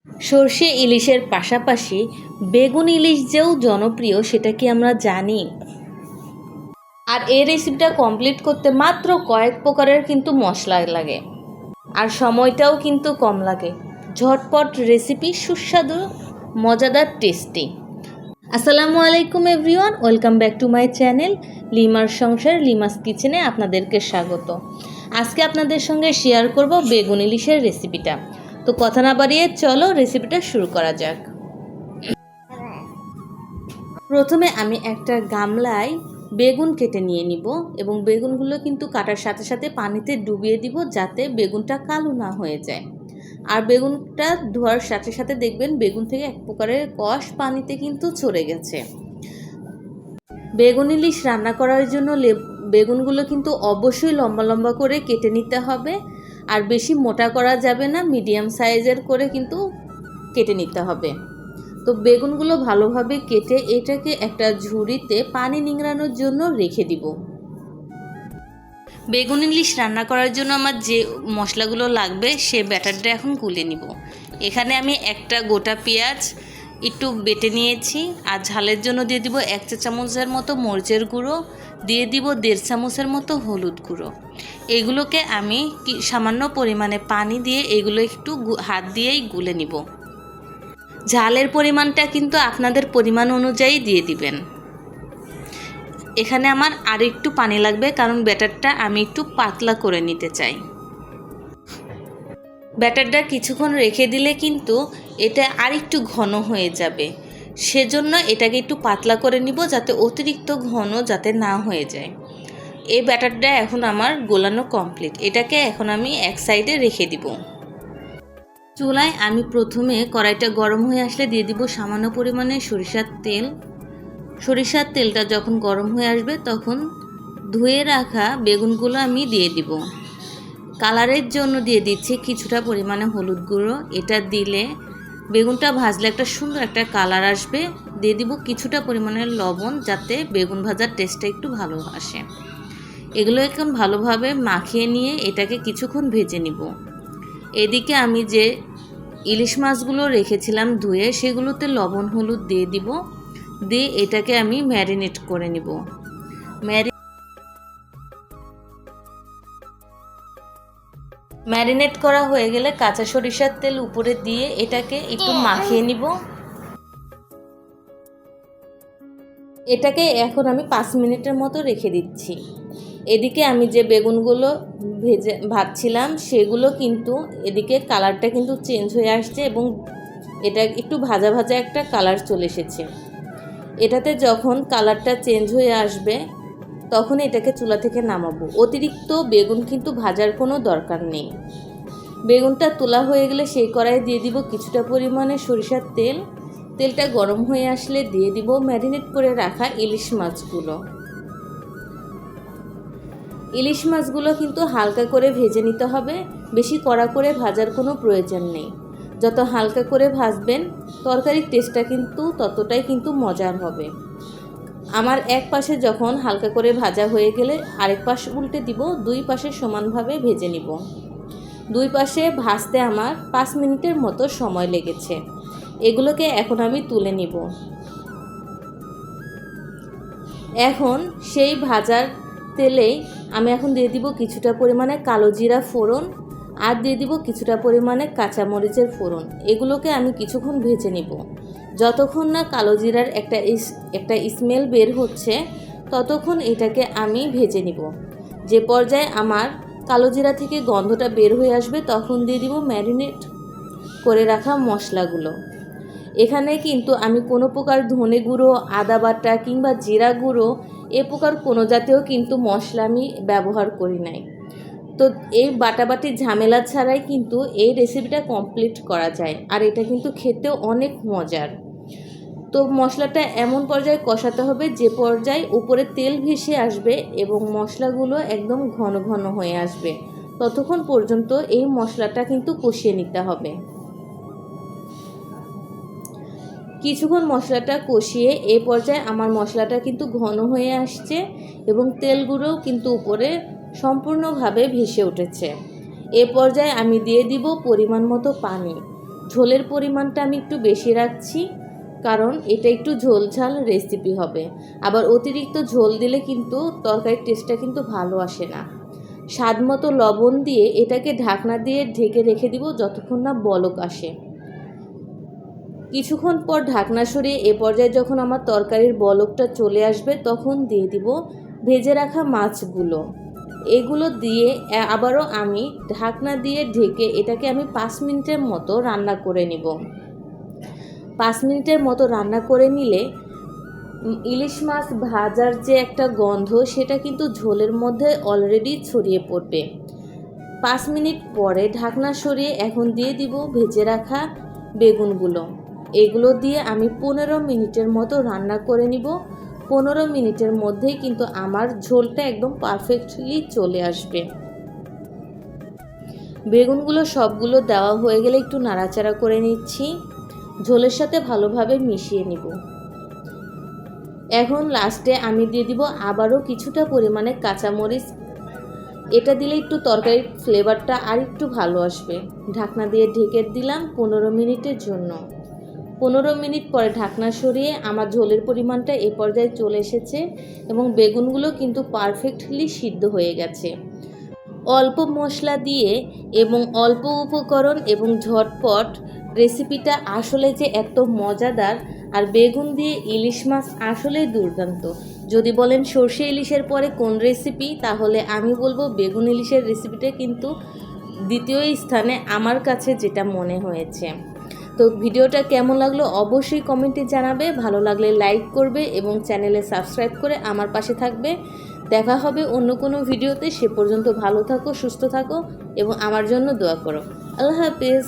সর্ষে ইলিশের পাশাপাশি বেগুন ইলিশ যেও জনপ্রিয় সেটা কি আমরা জানি? আর এই রেসিপিটা কমপ্লিট করতে মাত্র কয়েক প্রকারের কিন্তু মশলা লাগে, আর সময়টাও কিন্তু কম লাগে। ঝটপট রেসিপি, সুস্বাদু, মজাদার, টেস্টি। আসসালামু আলাইকুম everyone, welcome back to my channel লিমার সংসার, লিমাস কিচেনে আপনাদেরকে স্বাগত। আজকে আপনাদের সঙ্গে শেয়ার করব বেগুন ইলিশের রেসিপিটা। তো কথা না বাড়িয়ে চলো রেসিপিটা শুরু করা যাক। প্রথমে আমি একটা গামলায় বেগুন কেটে নিয়ে নিব এবং বেগুনগুলো কিন্তু কাটার সাথে সাথে পানিতে ডুবিয়ে দিব যাতে বেগুনটা কালো না হয়ে যায়। আর বেগুনটা ধোয়ার সাথে সাথে দেখবেন বেগুন থেকে এক প্রকারের কষ পানিতে কিন্তু চলে গেছে। বেগুন ইলিশ রান্না করার জন্য বেগুনগুলো কিন্তু অবশ্যই লম্বা লম্বা করে কেটে নিতে হবে, আর বেশি মোটা করা যাবে না, মিডিয়াম সাইজের করে কিন্তু কেটে নিতে হবে। তো বেগুনগুলো ভালোভাবে কেটে এটাকে একটা ঝুড়িতে পানি নিংড়ানোর জন্য রেখে দিব। বেগুন ইলিশ রান্না করার জন্য আমার যে মশলাগুলো লাগবে সে ব্যাটারটা এখন গুলে নিব। এখানে আমি একটা গোটা পেঁয়াজ একটু বেটে নিয়েছি, আর ঝালের জন্য দিয়ে দিব 1 চা চামচের মতো মরিচের গুঁড়ো, দিয়ে দিব 1.5 চামচের মতো হলুদ গুঁড়ো। এগুলোকে আমি সামান্য পরিমাণে পানি দিয়ে এগুলো একটু হাত দিয়েই গুলে নিব। ঝালের পরিমাণটা কিন্তু আপনাদের পরিমাণ অনুযায়ী দিয়ে দিবেন। এখানে আমার আর একটু পানি লাগবে কারণ ব্যাটারটা আমি একটু পাতলা করে নিতে চাই। ব্যাটারটা কিছুক্ষণ রেখে দিলে কিন্তু এটা আর একটু ঘন হয়ে যাবে, সেজন্য এটাকে একটু পাতলা করে নিব যাতে অতিরিক্ত ঘন যাতে না হয়ে যায়। এই ব্যাটারটা এখন আমার গোলানো কমপ্লিট। এটাকে এখন আমি এক সাইডে রেখে দিব। চুলায় আমি প্রথমে কড়াইটা গরম হয়ে আসলে দিয়ে দিব সামান্য পরিমাণে সরিষার তেল। সরিষার তেলটা যখন গরম হয়ে আসবে তখন ধুয়ে রাখা বেগুনগুলো আমি দিয়ে দিব। কালারের জন্য দিয়ে দিচ্ছি কিছুটা পরিমাণে হলুদ গুঁড়ো। এটা দিলে বেগুনটা ভাজলে একটা সুন্দর একটা কালার আসবে। দিয়ে দিব কিছুটা পরিমাণে লবণ যাতে বেগুন ভাজার টেস্টটা একটু ভালো আসে। এগুলো এখন ভালোভাবে মাখিয়ে নিয়ে এটাকে কিছুক্ষণ ভেজে নিব। এদিকে আমি যে ইলিশ মাছগুলো রেখেছিলাম ধুয়ে সেগুলোতে লবণ হলুদ দিয়ে দিব, দিয়ে এটাকে আমি ম্যারিনেট করে নিব। ম্যারিনেট করা হয়ে গেলে কাঁচা সরিষার তেল উপরে দিয়ে এটাকে একটু মাখিয়ে নিব। এটাকে এখন আমি 5 মিনিটের মতো রেখে দিচ্ছি। এদিকে আমি যে বেগুনগুলো ভাজছিলাম সেগুলো কিন্তু এদিকে কালারটা কিন্তু চেঞ্জ হয়ে আসছে এবং এটা একটু ভাজা ভাজা একটা কালার চলে এসেছে। এটাতে যখন কালারটা চেঞ্জ হয়ে আসবে তখন এটাকে চুলা থেকে নামাবো। অতিরিক্ত বেগুন কিন্তু ভাজার কোনো দরকার নেই। বেগুনটা তোলা হয়ে গেলে সেই কড়াইয়ে দিয়ে দিব কিছুটা পরিমাণে সরিষার তেল। তেলটা গরম হয়ে আসলে দিয়ে দিব ম্যারিনেট করে রাখা ইলিশ মাছগুলো। ইলিশ মাছগুলো কিন্তু হালকা করে ভেজে নিতে হবে, বেশি কড়া করে ভাজার কোনো প্রয়োজন নেই। যত হালকা করে ভাজবেন তরকারির টেস্টটা কিন্তু ততটাই কিন্তু মজার হবে। আমার এক পাশে যখন হালকা করে ভাজা হয়ে গেলে আরেক পাশ উল্টে দিব, 2 পাশে সমানভাবে ভেজে নিব। 2 পাশে ভাজতে আমার 5 মিনিটের মতো সময় লেগেছে। এগুলোকে এখন আমি তুলে নিব। এখন সেই ভাজার তেলেই আমি এখন দিয়ে দিব কিছুটা পরিমাণে কালো জিরা ফোড়ন, আর দিয়ে দিব কিছুটা পরিমাণে কাঁচামরিচের ফোড়ন। এগুলোকে আমি কিছুক্ষণ ভেজে নিব। যতক্ষণ না কালো জিরার একটা স্মেল বের হচ্ছে ততক্ষণ এটাকে আমি ভেজে নিব। যে পর্যায়ে আমার কালো জিরা থেকে গন্ধটা বের হয়ে আসবে তখন দিয়ে দিব ম্যারিনেট করে রাখা মশলাগুলো। এখানে কিন্তু আমি কোনো প্রকার ধনে গুঁড়ো, আদা বাটা কিংবা জিরা গুঁড়ো এ প্রকার কোনো জাতীয় কিন্তু মশলা আমি ব্যবহার করি নাই। তো এই বাটাবাটি ঝামেলা ছাড়াই কিন্তু এই রেসিপিটা কমপ্লিট করা যায়, আর এটা কিন্তু খেতেও অনেক মজার। তো মশলাটা এমন পর্যায়ে কষাতে হবে যে পর্যায়ে উপরে তেল ভেসে আসবে এবং মশলাগুলো একদম ঘন ঘন হয়ে আসবে, ততক্ষণ পর্যন্ত এই মশলাটা কিন্তু কষিয়ে নিতে হবে। কিছুক্ষণ মশলাটা কষিয়ে এই পর্যায়ে আমার মশলাটা কিন্তু ঘন হয়ে আসছে এবং তেলগুলোও কিন্তু উপরে সম্পূর্ণভাবে ভেসে উঠেছে। এ পর্যায়ে আমি দিয়ে দিব পরিমাণ মতো পানি। ঝোলের পরিমাণটা আমি একটু বেশি রাখছি, কারণ এটা একটু ঝোল ঝাল রেসিপি হবে। আবার অতিরিক্ত ঝোল দিলে কিন্তু তরকারির টেস্টটা কিন্তু ভালো আসে না। স্বাদ মতো লবণ দিয়ে এটাকে ঢাকনা দিয়ে ঢেকে রেখে দিব যতক্ষণ না বলক আসে। কিছুক্ষণ পর ঢাকনা সরিয়ে এ পর্যায়ে যখন আমার তরকারির বলকটা চলে আসবে তখন দিয়ে দিব ভেজে রাখা মাছগুলো। এগুলো দিয়ে আবারও আমি ঢাকনা দিয়ে ঢেকে এটাকে আমি 5 মিনিটের মতো রান্না করে নিব। 5 মিনিটের মতো রান্না করে নিলে ইলিশ মাছ ভাজার যে একটা গন্ধ সেটা কিন্তু ঝোলের মধ্যে অলরেডি ছড়িয়ে পড়বে। 5 মিনিট পরে ঢাকনা সরিয়ে এখন দিয়ে দিব ভেজে রাখা বেগুনগুলো। এগুলো দিয়ে আমি 15 মিনিটের মতো রান্না করে নিব। 15 মিনিটের মধ্যেই কিন্তু আমার ঝোলটা একদম পারফেক্টলি চলে আসবে। বেগুনগুলো সবগুলো দেওয়া হয়ে গেলে একটু নাড়াচাড়া করে নিচ্ছি, ঝোলের সাথে ভালোভাবে মিশিয়ে নিব। এখন লাস্টে আমি দিয়ে দিব আবারও কিছুটা পরিমাণে কাঁচামরিচ। এটা দিলে একটু তরকারির ফ্লেভারটা আর একটু ভালো আসবে। ঢাকনা দিয়ে ঢেকে দিলাম 15 মিনিটের জন্য। 15 মিনিট পরে ঢাকনা সরিয়ে আমার ঝোলের পরিমাণটা এ পর্যায়ে চলে এসেছে এবং বেগুনগুলো কিন্তু পারফেক্টলি সিদ্ধ হয়ে গেছে। অল্প মশলা দিয়ে এবং অল্প উপকরণ এবং ঝটপট রেসিপিটা আসলে যে এত মজাদার, আর বেগুন দিয়ে ইলিশ মাছ আসলেই দুর্দান্ত। যদি বলেন সর্ষে ইলিশের পরে কোন রেসিপি, তাহলে আমি বলবো বেগুন ইলিশের রেসিপিটা কিন্তু দ্বিতীয় স্থানে আমার কাছে যেটা মনে হয়েছে। তো ভিডিওটা কেমন লাগলো অবশ্যই কমেন্টে জানাবে, ভালো লাগলে লাইক করবে এবং চ্যানেলে সাবস্ক্রাইব করে আমার পাশে থাকবে। দেখা হবে অন্য কোনো ভিডিওতে, সে পর্যন্ত ভালো থাকো, সুস্থ থাকো এবং আমার জন্য দোয়া করো। আল্লাহ হাফেজ।